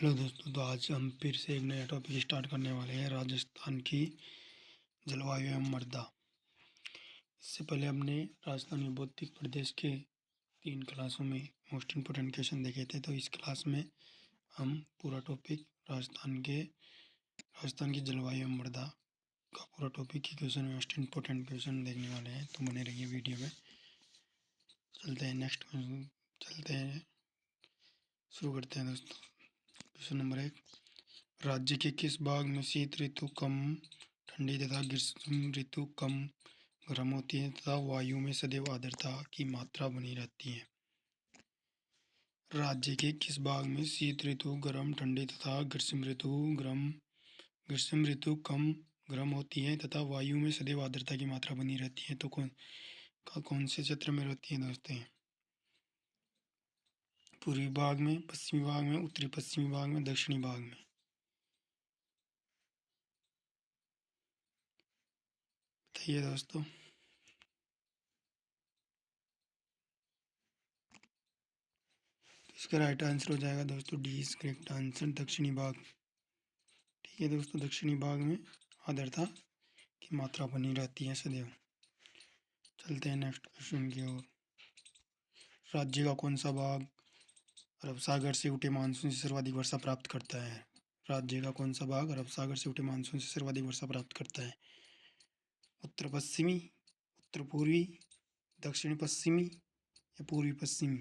Hello दोस्तों, तो आज हम फिर से एक नया टॉपिक स्टार्ट करने वाले हैं, राजस्थान की जलवायु एवं मृदा। इससे पहले हमने राजस्थानी भौतिक प्रदेश के 3 क्लासों में मोस्ट इम्पोर्टेंट क्वेश्चन देखे थे। तो इस क्लास में हम पूरा टॉपिक राजस्थान की जलवायु एवं मृदा का पूरा टॉपिक की क्वेश्चन, मोस्ट इम्पोर्टेंट क्वेश्चन देखने वाले हैं। तो बने रहिए वीडियो में। चलते हैं नेक्स्ट क्वेश्चन, चलते हैं शुरू करते हैं दोस्तों। क्वेश्चन नंबर 1, राज्य के किस भाग में शीत ऋतु कम ठंडी तथा ग्रीष्म ऋतु कम गर्म होती है तथा वायु में सदैव आर्द्रता की मात्रा बनी रहती है? राज्य के किस भाग में शीत ऋतु गर्म ठंडी तथा ग्रीष्म ऋतु कम गर्म होती है तथा वायु में सदैव आर्द्रता की मात्रा बनी रहती है? तो कौन से क्षेत्र में रहती है दोस्तों? पूर्वी भाग में, पश्चिमी भाग में, उत्तरी पश्चिमी भाग में, दक्षिणी भाग में? बताइए दोस्तों। इसका राइट आंसर हो जाएगा दोस्तों डी इज करेक्ट आंसर, दक्षिणी भाग। ठीक है दोस्तों, दक्षिणी भाग में आर्द्रता की मात्रा बनी रहती है सदैव। चलते हैं नेक्स्ट क्वेश्चन की ओर। राज्य का कौन सा भाग अरब सागर से उठे मानसून से सर्वाधिक वर्षा प्राप्त करता है? राज्य का कौन सा भाग अरब सागर से उठे मानसून से सर्वाधिक वर्षा प्राप्त करता है? उत्तर पश्चिमी, उत्तर पूर्वी, दक्षिण पश्चिमी या पूर्वी पश्चिमी?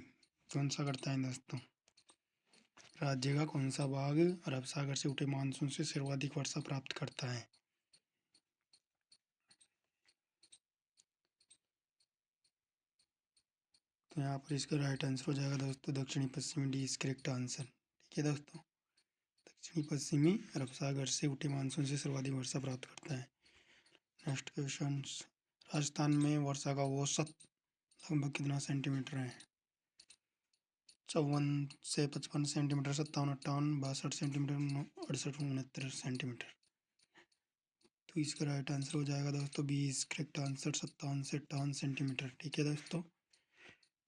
कौन सा करता है दोस्तों? राज्य का कौन सा भाग अरब सागर से उठे मानसून से सर्वाधिक वर्षा प्राप्त करता है? तो यहाँ पर इसका राइट आंसर हो जाएगा दोस्तों दक्षिणी पश्चिमी, डी इज करेक्ट आंसर। ठीक है दोस्तों, दक्षिणी पश्चिमी अरब सागर से उठे मानसून से सर्वाधिक वर्षा प्राप्त करता है। नेक्स्ट क्वेश्चन, राजस्थान में वर्षा का औसत लगभग कितना सेंटीमीटर है? 54 से 55 सेंटीमीटर, 57, 58, 62 सेंटीमीटर, 68, 69 सेंटीमीटर? तो इसका राइट आंसर हो जाएगा दोस्तों बी इज करेक्ट आंसर, 57 से 58 सेंटीमीटर। ठीक है दोस्तों,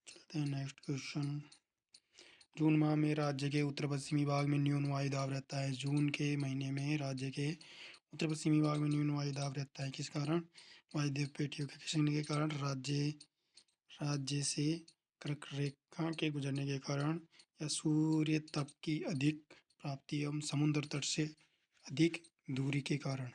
चलते हैं नेक्स्ट क्वेश्चन। जून माह में राज्य के उत्तर पश्चिमी भाग में न्यून वायु दाब रहता है। जून के महीने में राज्य के उत्तर पश्चिमी भाग में न्यून वायु दाब रहता है, किस कारण? वायुदेव पेटियों के खिसकने के कारण, राज्य से कर्क रेखा के गुजरने के कारण, या सूर्य तप की अधिक प्राप्ति एवं समुद्र तट से अधिक दूरी के कारण?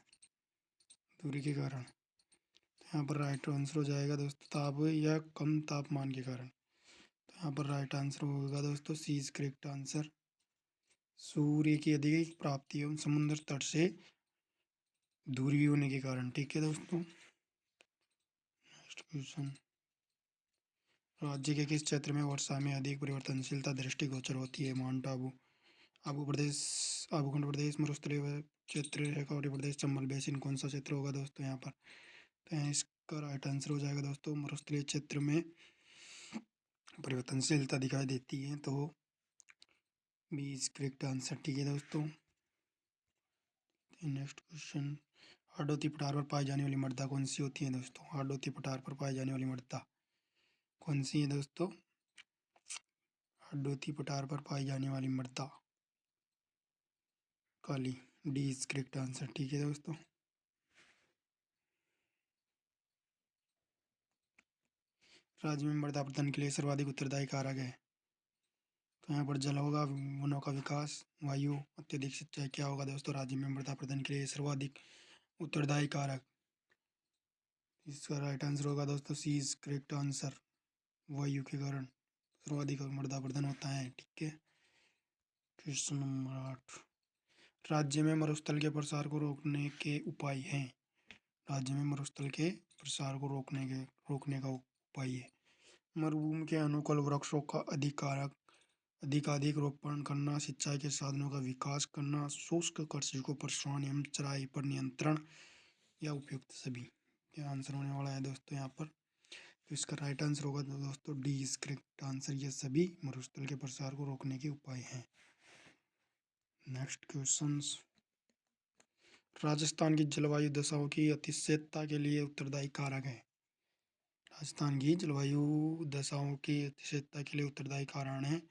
यहाँ पर राइट आंसर हो जाएगा दोस्तों ताप या कम तापमान के कारण। तो यहाँ पर राइट आंसर होगा दोस्तों सी इज करेक्ट आंसर, सूर्य की अधिक प्राप्ति एवं समुद्र तट से दूरी होने के कारण। ठीक है दोस्तों, नेक्स्ट क्वेश्चन। राज्य के किस क्षेत्र में वर्षा में अधिक परिवर्तनशीलता दृष्टिगोचर होती है? माउंट आबू, आबू प्रदेश, आबूखंड प्रदेश, मरुस्थलीय क्षेत्र, शेखावाटी प्रदेश, चंबल बेसिन? कौन सा क्षेत्र होगा दोस्तों यहाँ पर? तो यहाँ इसका राइट आंसर हो जाएगा दोस्तों मरुस्थलीय क्षेत्र में परिवर्तनशीलता दिखाई देती है, तो बी इज करेक्ट आंसर। ठीक है दोस्तों, नेक्स्ट क्वेश्चन। हाडोती पठार पर पाई जाने वाली मृदा कौन सी होती है दोस्तों? हाडोती पठार पर पाई जाने वाली मृदा कौन सी है दोस्तों? हाडोती पठार पर पाई जाने वाली मृदा काली, डी इज करेक्ट आंसर। ठीक है दोस्तों, राज्य में मृदा प्रबंधन के लिए सर्वाधिक उत्तरदायी कारक है? तो यहाँ पर जल होगा, वनों का विकास, वायु, अत्यधिक सिंचाई? क्या होगा दोस्तों राज्य में मृदा प्रबंधन के लिए सर्वाधिक उत्तरदायी कारक? इसका राइट आंसर होगा दोस्तों सी इज करेक्ट आंसर, वायु के कारण सर्वाधिक मृदा प्रबंधन होता है। ठीक है, क्वेश्चन नंबर 8, राज्य में मरुस्थल के प्रसार को रोकने के उपाय हैं? राज्य में मरुस्थल के प्रसार को रोकने का उपाय है। मरुभूमि के अनुकूल वृक्षों का अधिकाधिक रोपण करना, सिंचाई के साधनों का विकास करना, शुष्क कृषि को प्रोत्साहन एवं चराई पर नियंत्रण, या उपयुक्त सभी? क्या आंसर होने वाला है दोस्तों यहाँ पर? तो इसका राइट आंसर होगा दोस्तों डी इज करेक्ट आंसर, ये सभी मरुस्थल के प्रसार को रोकने के उपाय हैं। नेक्स्ट क्वेश्चन, राजस्थान की जलवायु दशाओं की अतिशयता के लिए उत्तरदायी कारक है? राजस्थान की जलवायु दशाओं की अतिशयता के लिए उत्तरदायी कारण है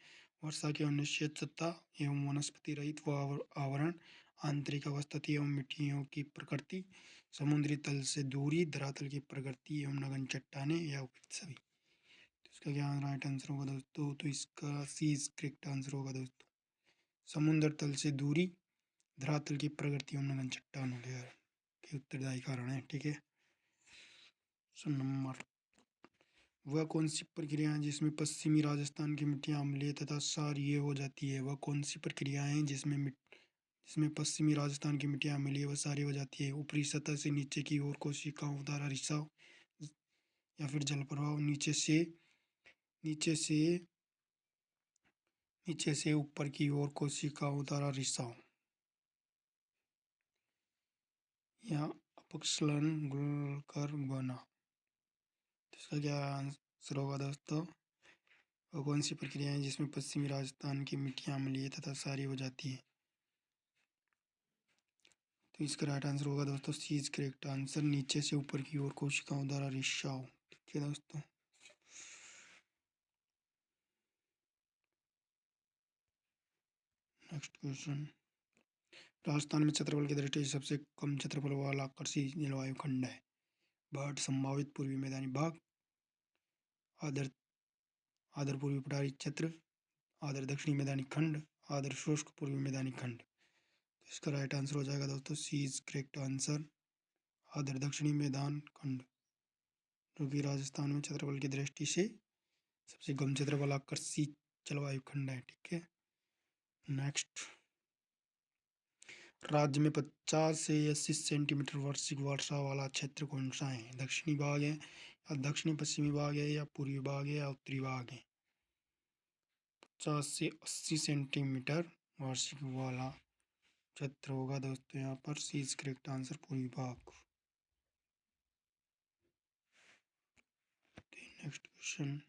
वर्षा की अनिश्चित सत्ता एवं वनस्पति रहित आवरण, आंतरिक अवस्था एवं मिट्टियों की प्रकृति, समुद्री तल से दूरी, धरातल की प्रकृति एवं नगन चट्टाने या उपयुक्त सभी। तो इसका क्या राइट आंसर होगा दोस्तों? तो इसका सी इज करेक्ट आंसर होगा दोस्तों। समुद्र तल से दूरी, धरातल की प्रकृति एवं नगन चट्टान हो गया के उत्तरदायी कारण है। ठीक है। नंबर, वह कौन सी प्रक्रिया है जिसमें पश्चिमी राजस्थान की मिट्टियाँ अम्लीय तथा क्षारीय हो जाती है? वह कौन सी प्रक्रिया है जिसमें पश्चिमी राजस्थान की मिट्टियाँ अम्लीय व क्षारीय हो जाती है? ऊपरी सतह से नीचे की ओर कोशिकाओं द्वारा रिसाव या फिर जल प्रवाह, नीचे से ऊपर की ओर कोशिकाओं द्वारा रिसाव, या अपक्षलन घुलनकर बना। तो इसका क्या आंसर होगा दोस्तों? वह कौन सी प्रक्रिया है जिसमें पश्चिमी राजस्थान की मिट्टियाँ अम्लीय तथा क्षारीय हो जाती है? तो इसका राइट आंसर होगा दोस्तों सी इज करेक्ट आंसर, नीचे से ऊपर की ओर कोशिकाओं द्वारा रिसाव। ठीक है दोस्तों। नेक्स्ट क्वेश्चन, राजस्थान में क्षेत्रफल की दृष्टि से सबसे कम क्षेत्रफल वाला कृषि जलवायु खंड है? बाढ़ संभावित पूर्वी मैदानी भाग, आदर आदर पूर्वी पठारी क्षेत्र, आदर दक्षिणी मैदानी खंड, आदर शुष्क पूर्वी मैदानी खंड। तो इसका राइट आंसर हो जाएगा दोस्तों सी इज करेक्ट आंसर, आदर दक्षिणी मैदान खंड, जो कि राजस्थान में क्षेत्रफल की दृष्टि से सबसे कम क्षेत्रफल वाला कृषि जलवायु खंड है। ठीक है। नेक्स्ट, राज्य में 50 से 80 सेंटीमीटर वार्षिक वर्षा वाला क्षेत्र कौन सा है? दक्षिणी भाग है, या दक्षिणी पश्चिमी भाग है, या पूर्वी भाग है, या उत्तरी भाग है? 50 से 80 सेंटीमीटर वार्षिक वाला क्षेत्र होगा दोस्तों यहाँ पर सी इज करेक्ट आंसर, पूर्वी भाग। नेक्स्ट क्वेश्चन,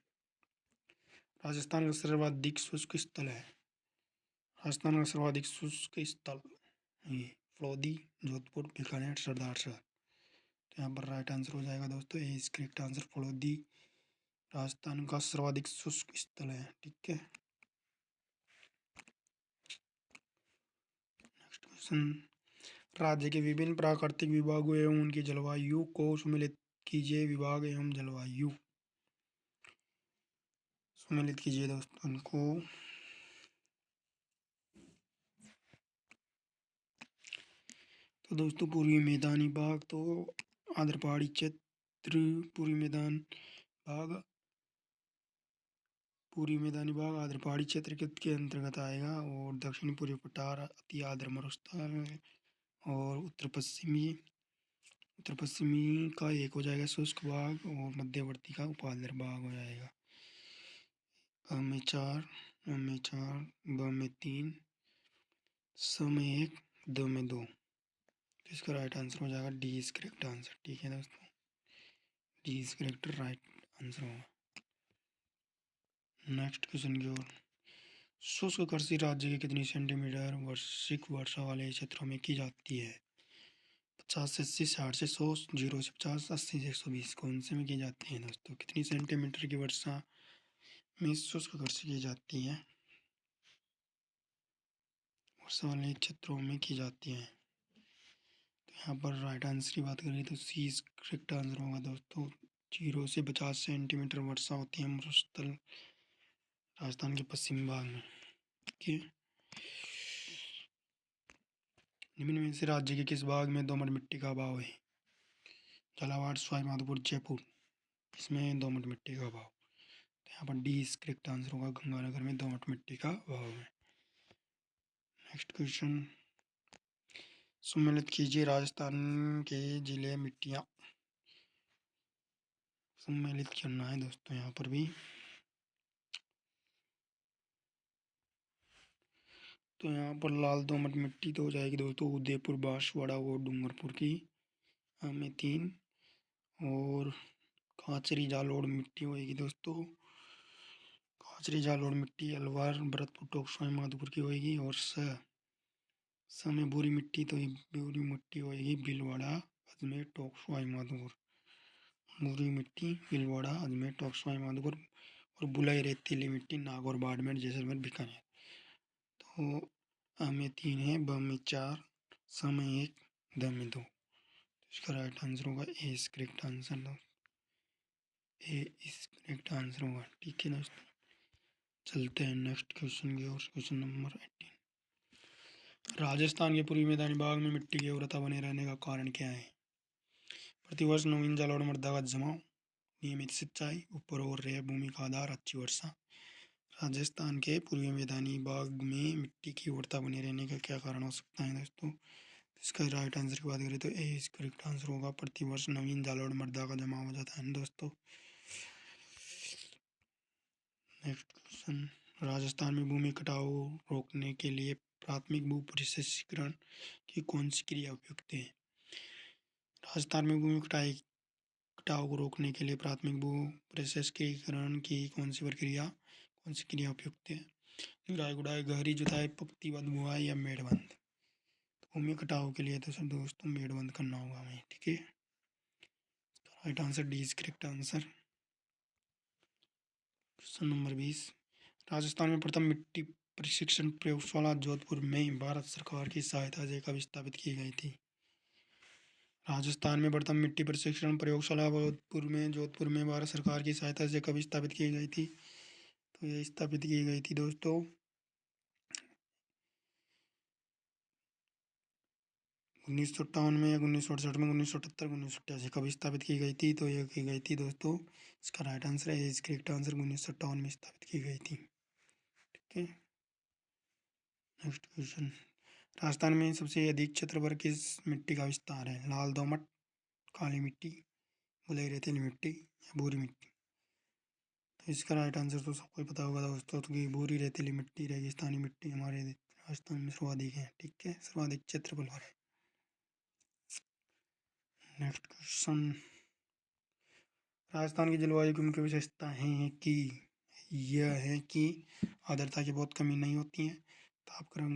राजस्थान का सर्वाधिक शुष्क स्थल है? राजस्थान का सर्वाधिक शुष्क स्थल ये फलोदी, जोधपुर, बीकानेर, सरदारसर। तो यहाँ पर राइट आंसर हो जाएगा दोस्तों A is correct answer, Phalodi Rajasthan का सर्वाधिक शुष्क स्थल है। ठीक है। नेक्स्ट क्वेश्चन, राज्य के विभिन्न प्राकृतिक विभागों एवं उनकी जलवायु को सम्मिलित कीजिए। विभाग एवं जलवायु सम्मिलित कीजिए दोस्तों उनको। तो दोस्तों पूर्वी मैदानी भाग तो आंध्र पहाड़ी क्षेत्र, पूर्वी मैदानी भाग आंध्र पहाड़ी क्षेत्र के अंतर्गत आएगा, और दक्षिणी पूर्वी पठार, अति आर्द्र मरुस्थल, और उत्तर पश्चिमी का एक हो जाएगा शुष्क भाग, और मध्यवर्ती का उपाद्र भाग हो जाएगा। अ में 4, अ में 4, ब में 3, स में 1, द में 2। इसका राइट आंसर हो जाएगा डी इज करेक्ट आंसर। ठीक है दोस्तों, D is correct right answer होगा। नेक्स्ट क्वेश्चन की ओर, शुष्क कृषि राज्य के कितनी सेंटीमीटर वार्षिक वर्षा वाले क्षेत्रों में की जाती है? 50 से 80, 60 से 100, 0 से 50, 80 से 120। कौन से में की जाती है दोस्तों? कितनी सेंटीमीटर की वर्षा में शुष्क कृषि की जाती है, वर्षा वाले क्षेत्रों में की जाती है? तो यहाँ पर राइट आंसर की बात करें तो सी इज करेक्ट आंसर होगा दोस्तों, 0 से 50 सेंटीमीटर वर्षा होती है मरुस्थल राजस्थान के पश्चिमी भाग में। ठीक है। निम्न में से राज्य के किस भाग में दोमट मिट्टी का अभाव है? झालावाड़, सवाई माधोपुर, जयपुर, इसमें दोमट मिट्टी का अभाव। तो यहाँ पर डी इज करेक्ट आंसर होगा, गंगानगर में दोमट मिट्टी का अभाव है। नेक्स्ट क्वेश्चन, सम्मिलित कीजिए राजस्थान के जिले मिट्टियाँ। सम्मिलित करना है दोस्तों यहाँ पर भी। तो यहाँ पर लाल दोमट मिट्टी तो हो जाएगी दोस्तों उदयपुर, बांसवाड़ा और डूंगरपुर की, में 3, और कांचरी जालोड़ मिट्टी होएगी दोस्तों, कांचरी जालोड़ मिट्टी अलवर, भरतपुर, टोंक, माधोपुर की होएगी। और स में बुरी मिट्टी, तो बुरी मिट्टी होएगी भीलवाड़ा, अजमेर, टोंक, माधोपुर। बुरी मिट्टी भीलवाड़ा, अजमेर, टोंक, माधोपुर। और बुलाई रेतीली मिट्टी नागौर, बाड़मेर, जैसलमेर, बीकानेर। तो अ में 3 है, ब में 4, स में 1, द में 2। इसका राइट आंसर होगा ए इज करेक्ट आंसर दोस्तों, ए इज करेक्ट आंसर होगा। ठीक है दोस्तों, चलते हैं नेक्स्ट क्वेश्चन की ओर। Question number 18। राजस्थान के पूर्वी मैदानी भाग में मिट्टी की उर्वरता बने रहने का कारण क्या है? प्रतिवर्ष नवीन जल और मृदा का जमाव, नियमित सिंचाई, ऊपर और रह भूमि का आधार, अच्छी वर्षा। राजस्थान के पूर्वी मैदानी भाग में मिट्टी की उर्वरता बने रहने का क्या कारण हो सकता है दोस्तों? इसका राइट आंसर की बात करें तो ए इज करेक्ट आंसर होगा, प्रतिवर्ष नवीन जल और मृदा का जमाव हो जाता है दोस्तों। Next question. राजस्थान में भूमि कटाव रोकने के लिए प्राथमिक भू परिष्करण की कौन सी क्रिया उपयुक्त है? राजस्थान में भूमि कटाव को रोकने के लिए प्राथमिक भू परिष्करण की कौन सी क्रिया उपयुक्त है? निराई गुड़ाई, गहरी जुताई, पंक्तिबद्ध बुआई या मेड़बंद? तो भूमि कटाव के लिए तो सर दोस्तों मेड़बंद करना होगा हमें। ठीक है, right answer D is correct answer. Question number 20। Rajasthan में प्रथम मिट्टी परीक्षण प्रयोगशाला जोधपुर में भारत सरकार की सहायता से कब स्थापित की गई थी? राजस्थान में प्रथम मिट्टी परीक्षण प्रयोगशाला जोधपुर में भारत सरकार की सहायता से कब स्थापित की गई थी? तो ये स्थापित की गई थी दोस्तों 1957 में, 1968 में, 1978, 1988। कब स्थापित की गई थी? तो ये की गई थी दोस्तों, इसका राइट आंसर है इस करेक्ट आंसर, 1957 में स्थापित की गई थी। ठीक है, नेक्स्ट क्वेश्चन। राजस्थान में सबसे अधिक क्षेत्र पर किस मिट्टी का विस्तार है? लाल दोमट, काली मिट्टी, बलुई रेतीली मिट्टी या भूरी मिट्टी? तो इसका राइट आंसर तो सबको पता होगा दोस्तों, तो कि भूरी रेतीली मिट्टी, रेगिस्तानी मिट्टी हमारे राजस्थान में सर्वाधिक है। ठीक है, सर्वाधिक क्षेत्रफल पर है। Next question. राजस्थान की जलवायु की मुख्य विशेषता है यह है कि आर्द्रता की बहुत कमी नहीं होती है, तापक्रम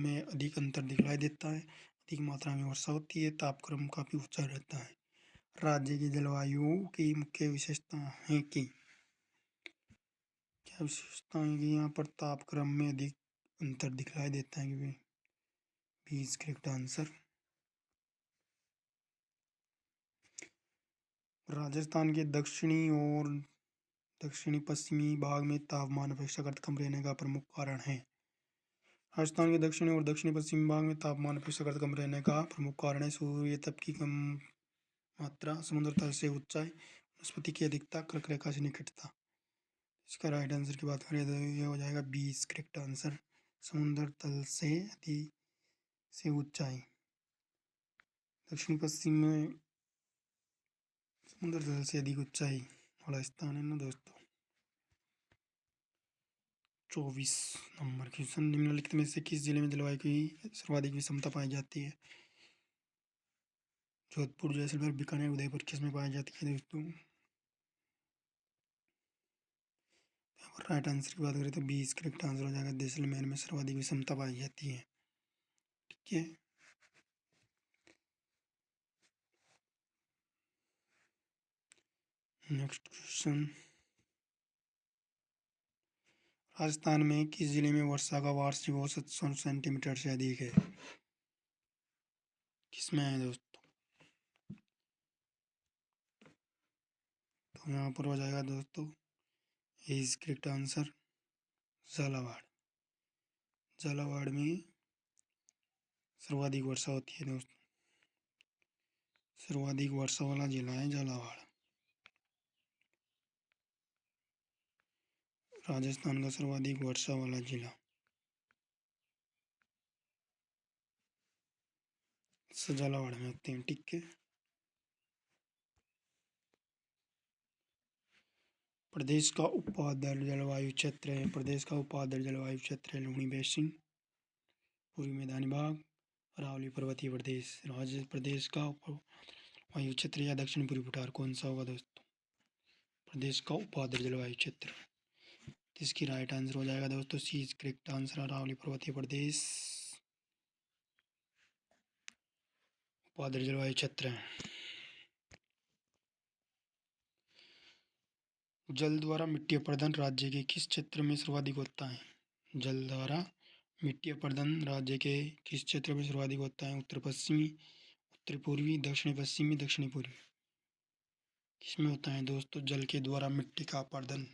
में अधिक अंतर दिखलाई देता है, अधिक मात्रा में वर्षा होती है, तापक्रम काफ़ी ऊंचा रहता है। राज्य की जलवायु की मुख्य विशेषता है कि क्या विशेषता है कि यहाँ पर तापक्रम में अधिक अंतर दिखलाई देता है, कि B is correct answer. Rajasthan के दक्षिणी पश्चिमी भाग में तापमान अपेक्षाकृत कम रहने का प्रमुख कारण है? राजस्थान के दक्षिणी और दक्षिणी पश्चिमी भाग में तापमान अपेक्षाकृत कम रहने का प्रमुख कारण है सूर्य तप की कम मात्रा, समुद्र तल से ऊंचाई, वनस्पति की अधिकता, कर्क रेखा से निकटता। इसका राइट आंसर की बात करें तो ये हो जाएगा बी इज करेक्ट आंसर, समुद्र तल से ऊंचाई। दक्षिणी पश्चिम में समुद्र तल से अधिक ऊंचाई वाला स्थान है ना दोस्तों। 24 नंबर क्वेश्चन। निम्नलिखित में से किस जिले में जलवायु की सर्वाधिक विषमता पाई जाती है? जोधपुर, जैसलमेर, बीकानेर, उदयपुर किस में पाई जाती है दोस्तों? राइट आंसर की बात करें तो बी इज करेक्ट आंसर हो जाएगा, जैसलमेर में सर्वाधिक विषमता पाई जाती है। ठीक है, नेक्स्ट क्वेश्चन। राजस्थान में किस जिले में वर्षा का वार्षिक औसत 100 सेंटीमीटर से अधिक है? किसमें है दोस्तों? तो यहाँ पर हो जाएगा दोस्तों is correct answer Jhalawar. Jhalawar में सर्वाधिक वर्षा होती है दोस्तों, सर्वाधिक वर्षा वाला जिला है झालावाड़, राजस्थान का सर्वाधिक वर्षा वाला जिला झालावाड़ में होते हैं। ठीक है, प्रदेश का उपाधार जलवायु क्षेत्र है, प्रदेश का उपाधार जलवायु क्षेत्र है लुनी बेसिन, पूर्वी मैदानी भाग, अरावली पर्वतीय प्रदेश। राज्य प्रदेश का वायु क्षेत्र या दक्षिण पूर्वी पठार कौन सा होगा दोस्तों? प्रदेश का उपाधार जलवायु क्षेत्र, जिसकी राइट आंसर हो जाएगा दोस्तों सी इज करेक्ट आंसर, अरावली पर्वतीय प्रदेश उपाधार जलवायु क्षेत्र है। जल द्वारा मिट्टी अपरदन राज्य के किस क्षेत्र में सर्वाधिक होता है? जल द्वारा मिट्टी अपरदन राज्य के किस क्षेत्र में सर्वाधिक होता है? उत्तर पश्चिमी, उत्तर पूर्वी, दक्षिण पश्चिमी, दक्षिणी पूर्वी? किसमें होता है दोस्तों जल के द्वारा मिट्टी का अपरदन?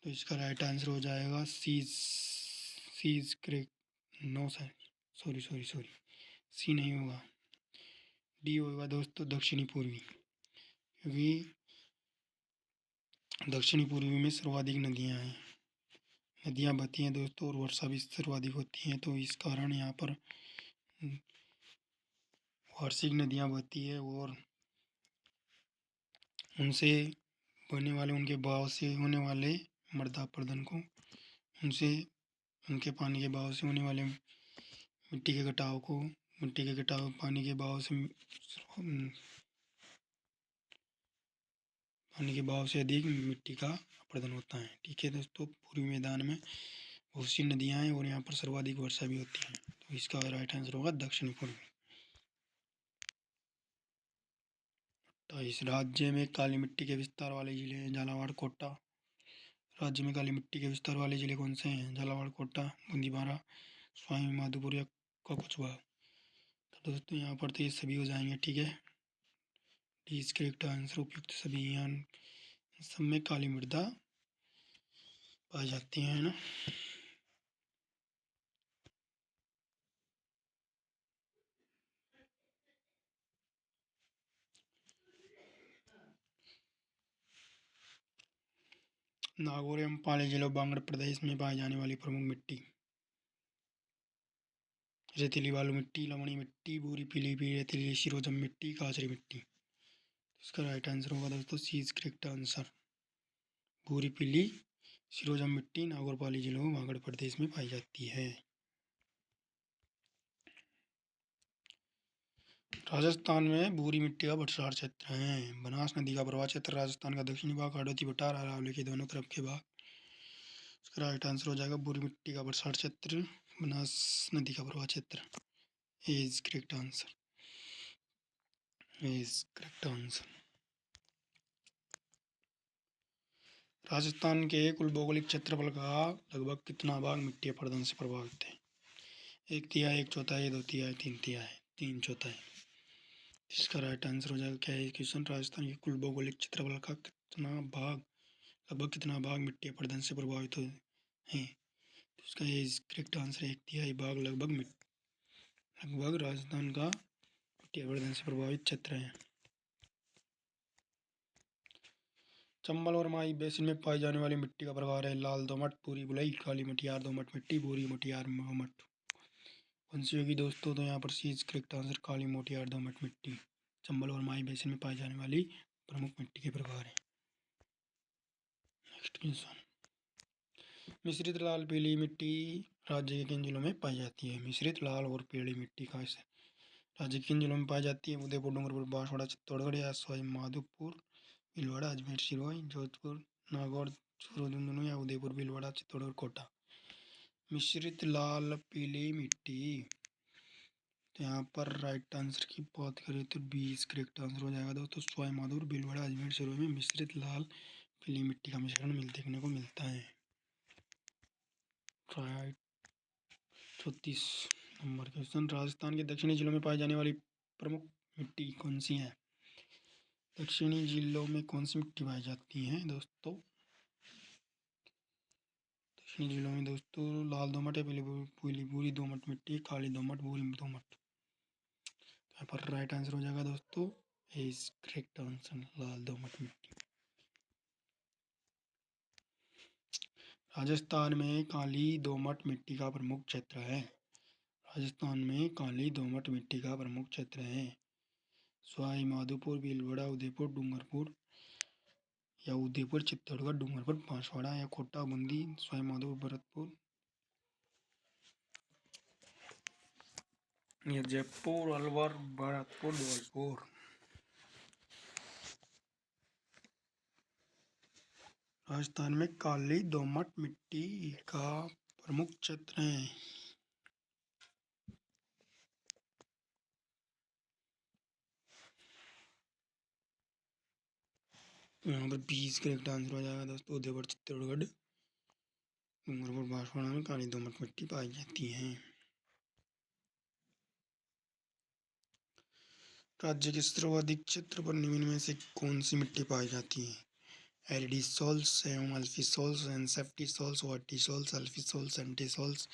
तो इसका राइट आंसर हो जाएगा C is correct. No sir, sorry sorry sorry, C नहीं होगा, डी होगा दोस्तों, दक्षिणी पूर्वी। क्योंकि दक्षिणी पूर्वी में सर्वाधिक नदियाँ बहती हैं दोस्तों, और वर्षा भी सर्वाधिक होती है, तो इस कारण यहाँ पर वार्षिक नदियाँ बहती है, और उनसे बहने वाले, उनके बहाव से होने वाले मृदा अपरदन को, उनसे उनके पानी के बहाव से होने वाले मिट्टी के कटाव पानी के बहाव से अधिक मिट्टी का अपरदन होता है। ठीक है दोस्तों, पूर्वी मैदान में बहुत सी नदियाँ हैं और यहाँ पर सर्वाधिक वर्षा भी होती है, तो इसका राइट आंसर होगा दक्षिणी पूर्वी। तो इस राज्य में काली मिट्टी के विस्तार वाले जिले हैं झालावाड़, कोटा। राज्य में काली मिट्टी के विस्तार वाले जिले कौन से हैं? झालावाड़, कोटा, बूंदीबारा, स्वामी माधोपुर या ककुछबा? तो दोस्तों यहाँ पर तो ये सभी हो जाएंगे। ठीक है, डी इज करेक्ट आंसर, उपयुक्त सभी। यहाँ सब में काली मृदा पाई जाती है ना। नागौर एवं पाली जिलों बांग्र प्रदेश में पाई जाने वाली प्रमुख मिट्टी? रेतीली बालू मिट्टी, लवणी मिट्टी, भूरी पीली रेतीली शिरोजम मिट्टी, काचरी मिट्टी? इसका राइट आंसर होगा दोस्तों सी इज करेक्ट आंसर, भूरी पीली शिरोजम मिट्टी नागौर पाली जिलों बांगड़ प्रदेश में पाई जाती है। राजस्थान में भूरी मिट्टी का बरसात क्षेत्र है। बनास नदी का प्रवाह क्षेत्र राजस्थान का दक्षिणी भाग, हाड़ौती पठार, अरावली के दोनों तरफ के भाग। इसका राइट आंसर हो जाएगा भूरी मिट्टी का बरसात क्षेत्र, बनास नदी का प्रवाह क्षेत्र। Is correct answer, is correct answer. Rajasthan के कुल भौगोलिक क्षेत्रफल का लगभग कितना भाग मिट्टी अपरदन से प्रभावित है? 1/3, 1/4, 2/3, 3/3, 3/4? इसका राइट आंसर हो जाएगा क्या है क्वेश्चन, राजस्थान के कुल भौगोलिक क्षेत्रफल का लगभग कितना भाग मिट्टी अपरदन से प्रभावित है? तो इसका ये करेक्ट आंसर 1/3 भाग लगभग राजस्थान का मिट्टी अपरदन से प्रभावित क्षेत्र है। चंबल और माई बेसिन में पाई जाने वाली मिट्टी का प्रकार है? लाल दोमट, भूरी बलुई, काली मटियार दोमट मिट्टी, भूरी मटियार दोमट? कौन सी होगी दोस्तों? तो यहाँ पर सी इज करेक्ट आंसर, काली मोटियार दोमट मिट्टी चंबल और माई बेसिन में पाई जाने वाली प्रमुख मिट्टी के प्रकार है। नेक्स्ट क्वेश्चन, मिश्रित लाल पीली मिट्टी राज्य के किन जिलों में पाई जाती है? मिश्रित लाल और पीली मिट्टी का राज्य के किन जिलों में पाई जाती है? उदयपुर, डूंगरपुर, बांसवाड़ा, चित्तौड़गढ़ या सवाई माधोपुर, भीलवाड़ा, अजमेर, सिरोही, जोधपुर, नागौर, चूरू, झुंझुनू या उदयपुर, भीलवाड़ा, चित्तौड़गढ़, कोटा? मिश्रित लाल पीली मिट्टी, तो यहाँ पर राइट आंसर की बात करें तो बी इज करेक्ट आंसर हो जाएगा दोस्तों, सवाई माधोपुर, भीलवाड़ा, अजमेर, सिरोही में मिश्रित लाल पीली मिट्टी का मिश्रण देखने को मिलता है। राइट, 34 नंबर क्वेश्चन, राजस्थान के दक्षिणी जिलों में पाई जाने वाली प्रमुख मिट्टी कौन सी है? दक्षिणी जिलों में कौन सी मिट्टी पाई जाती है दोस्तों? दक्षिणी जिलों में दोस्तों लाल दोमट है, पीली भूरी दोमट मिट्टी, काली दोमट, भूरी दोमट? यहाँ पर राइट आंसर हो जाएगा दोस्तों इज करेक्ट आंसर, लाल दोमट मिट्टी। राजस्थान में काली दोमट मिट्टी का प्रमुख क्षेत्र है? राजस्थान में काली दोमट मिट्टी का प्रमुख क्षेत्र है? सवाई माधोपुर, भीलवाड़ा, उदयपुर, डूंगरपुर या उदयपुर, चित्तौड़गढ़, डूंगरपुर, बांसवाड़ा या कोटा, बूंदी, सवाई माधोपुर, भरतपुर या जयपुर, अलवर, भरतपुर, धौलपुर? राजस्थान में काली दोमट मिट्टी का प्रमुख क्षेत्र है। तो यहाँ पर 20 करेक्ट आंसर हो जाएगा दोस्तों। उदयपुर चित्तौड़गढ़। डूंगरपुर बांसवाड़ा में काली दोमट मिट्टी पाई जाती है। राज्य के सर्वाधिक क्षेत्र पर निम्न में से कौन सी मिट्टी पाई जाती है? एरिडी सॉल्स एवं अल्फी सॉल्स, एनसेफ्टी सॉल्स, वाटी souls, अल्फी souls, anti souls,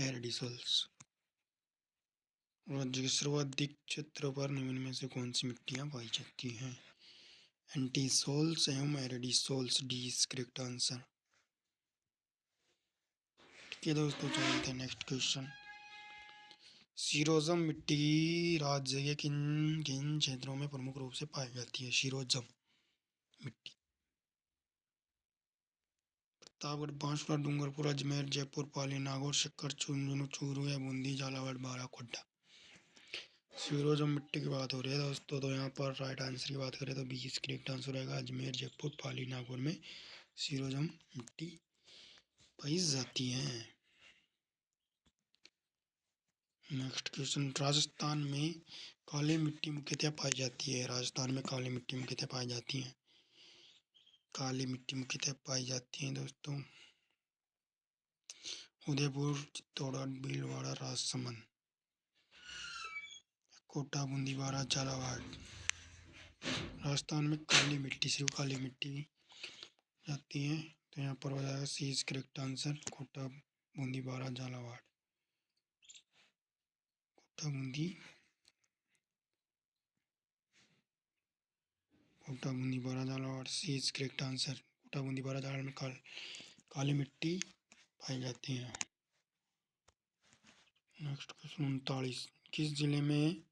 एरिडी souls. राज्य के सर्वाधिक क्षेत्र पर निम्न में से कौन सी मिट्टियाँ पाई जाती हैं? एंटी सॉल्स एवं aridisols. D is correct answer. ठीक है दोस्तों, चलते हैं नेक्स्ट क्वेश्चन। सीरोजम मिट्टी राज्य के किन किन क्षेत्रों में प्रमुख रूप से पाई जाती है? सीरोजम मिट्टी प्रतापगढ़, बांसवाड़ा, डूंगरपुर, अजमेर, जयपुर, पाली, नागौर, शक्कर, झुंझुनू, चूरू या बूंदी, झालावाड़, बाराकोटा। सीरोजम मिट्टी की बात हो रही है दोस्तों, तो यहाँ पर राइट आंसर की बात करें तो 20 करेक्ट आंसर रहेगा। अजमेर, जयपुर, पाली, नागौर में सीरोजम मिट्टी पाई जाती है। Next question. राजस्थान में काली मिट्टी मुख्यतः पाई जाती है। राजस्थान में काली मिट्टी मुख्यतः पाई जाती है। काली मिट्टी मुख्यतः पाई जाती है दोस्तों उदयपुर, चित्तौड़गढ़, भीलवाड़ा, राजसमंद, कोटा, बूंदी, बारा, झालावाड़। राजस्थान में काली मिट्टी, सिर्फ काली मिट्टी जाती है, तो यहाँ पर हो जाएगा C is correct answer. Kota, Bundi, Bara, Jhalawar. Kota, Bundi, Kota, Bundi, Bara, Jhalawar. C is correct answer. Kota, Bundi, Bara, Jhalawar में काली मिट्टी पाई जाती है। Next question 39। किस जिले में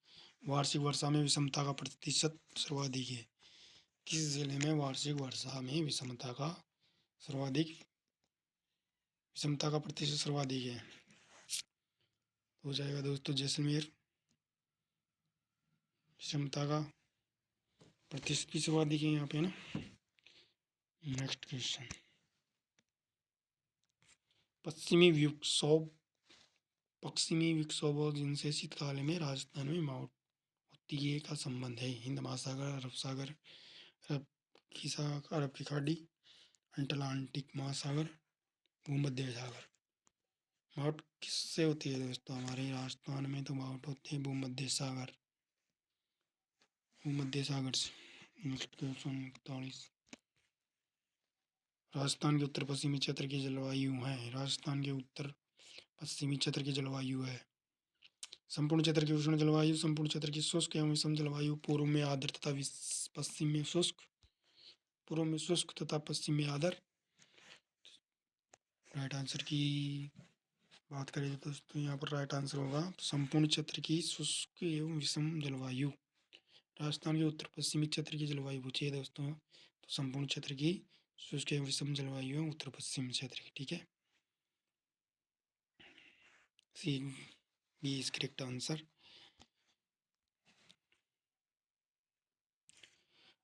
वार्षिक वर्षा में विषमता का प्रतिशत सर्वाधिक है? किस जिले में वार्षिक वर्षा में विषमता का प्रतिशत सर्वाधिक है? हो जाएगा दोस्तों जैसलमेर। विषमता का प्रतिशत भी सर्वाधिक है यहाँ पे ना। Next question. पश्चिमी विक्षोभ और जिनसे शीतकाल में राजस्थान में माउंट होती का संबंध है? हिंद महासागर, अरब सागर, अरब की खाड़ी, अटलांटिक महासागर, भूमध्य सागर। माउंट किससे होती है दोस्तों? हमारे राजस्थान में तो माउंट होती है भूमध्य सागर से। Next question 41। राजस्थान के उत्तर पश्चिमी क्षेत्र की जलवायु है। राजस्थान के उत्तर पश्चिमी क्षेत्र की जलवायु है। संपूर्ण क्षेत्र की उष्ण जलवायु, संपूर्ण क्षेत्र की शुष्क एवं विषम जलवायु, पूर्व में आर्द्र तथा पश्चिम में शुष्क, पूर्व में शुष्क तथा पश्चिम में आर्द्र। राइट आंसर की बात करें तो दोस्तों यहाँ पर राइट आंसर होगा संपूर्ण क्षेत्र की शुष्क एवं विषम जलवायु। राजस्थान के उत्तर पश्चिमी क्षेत्र की जलवायु पूछी है दोस्तों, तो संपूर्ण क्षेत्र की शुष्क एवं विषम जलवायु है उत्तर पश्चिम क्षेत्र की। ठीक है, C B is correct answer.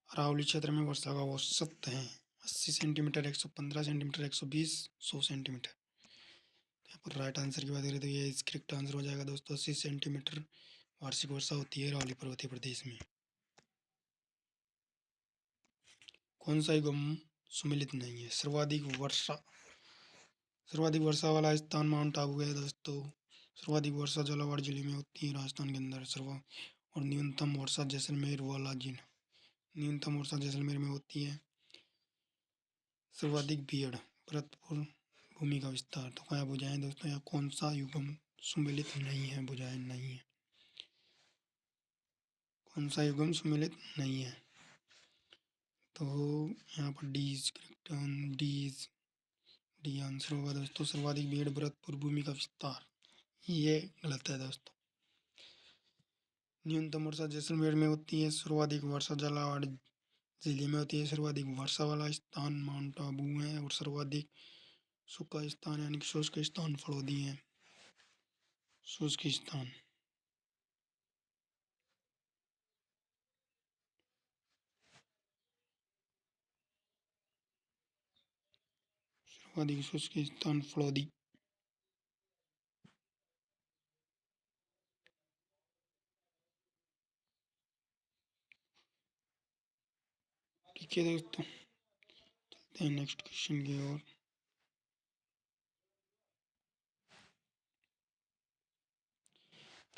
Aravalli क्षेत्र में वर्षा का औसत है 80 सेंटीमीटर, 115 सेंटीमीटर, 120, 100 सेंटीमीटर। यहाँ पर राइट आंसर की बात करें तो ये करेक्ट आंसर हो जाएगा दोस्तों 80 सेंटीमीटर वार्षिक वर्षा होती है अरावली पर्वतीय प्रदेश में। कौन सा युगम सुमेलित नहीं है? सर्वाधिक वर्षा वाला स्थान माउंट आबू है दोस्तों। सर्वाधिक वर्षा झालावाड़ जिले में होती है राजस्थान के अंदर। और न्यूनतम वर्षा जैसलमेर वाला जिला, न्यूनतम वर्षा जैसलमेर में होती है। सर्वाधिक भीड़ भरतपुर, भूमि का विस्तार। तो क्या बुझाएं दोस्तों, यहाँ कौन सा युगम सुमेलित नहीं है? बुझाएं नहीं है, कौन सा युगम सुमेलित नहीं है? तो यहाँ पर डी आंसर होगा दोस्तों। सर्वाधिक भीड़ भरतपुर, भूमि का विस्तार, ये गलत है दोस्तों। न्यूनतम वर्षा जैसलमेर में होती है। सर्वाधिक वर्षा झालावाड़ जिले में होती है। सर्वाधिक वर्षा वाला स्थान माउंट आबू है। और सर्वाधिक सूखा स्थान यानी कि शुष्क स्थान फलोदी है। शुष्क स्थान सर्वाधिक शुष्क स्थान फलोदी। ठीक है दोस्तों, चलते हैं नेक्स्ट क्वेश्चन की ओर।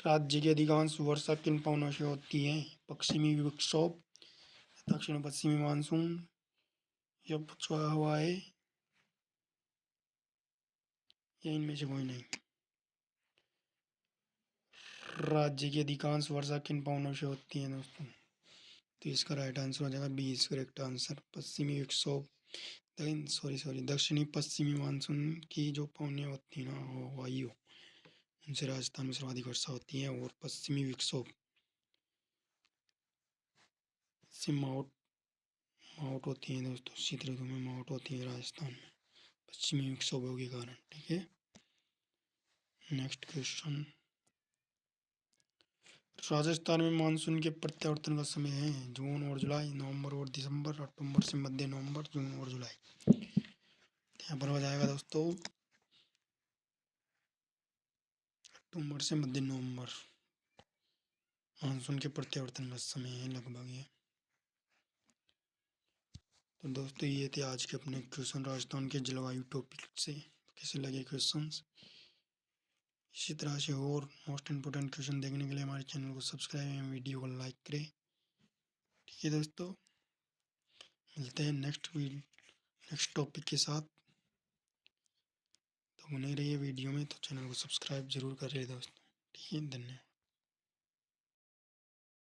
राज्य की अधिकांश वर्षा किन पवनों से होती है? पश्चिमी विक्षोभ, दक्षिण पश्चिमी मानसून या पछुआ हवाएं या इनमें से कोई नहीं। राज्य की अधिकांश वर्षा किन पवनों से होती है दोस्तों? तो इसका राइट आंसर हो जाएगा बी इज करेक्ट आंसर, पश्चिमी विक्षोभ, दक्षिणी पश्चिमी मानसून की जो पवनें होती है ना, वो वायु, उनसे राजस्थान में सर्वाधिक वर्षा होती है। और पश्चिमी विक्षोभ से माउट माउट होती है दोस्तों, शीत ऋतु में माउट होती है राजस्थान में पश्चिमी विक्षोभों के कारण। ठीक है, नेक्स्ट क्वेश्चन। राजस्थान में मानसून के प्रत्यावर्तन का समय है जून और जुलाई, नवंबर और दिसंबर, अक्टूबर से मध्य नवंबर, जून और जुलाई। यहाँ पर हो जाएगा दोस्तों अक्टूबर से मध्य नवंबर मानसून के प्रत्यावर्तन का समय है लगभग ये। तो दोस्तों ये थे आज के अपने क्वेश्चन राजस्थान के जलवायु टॉपिक से। कैसे लगे क्वेश्चंस? इसी तरह से और मोस्ट इम्पोर्टेंट क्वेश्चन देखने के लिए हमारे चैनल को सब्सक्राइब एवं वीडियो को लाइक करें। ठीक है दोस्तों, मिलते हैं नेक्स्ट टॉपिक के साथ। तो बने रहिए वीडियो में, तो चैनल को सब्सक्राइब जरूर करिए दोस्तों। ठीक है, धन्यवाद।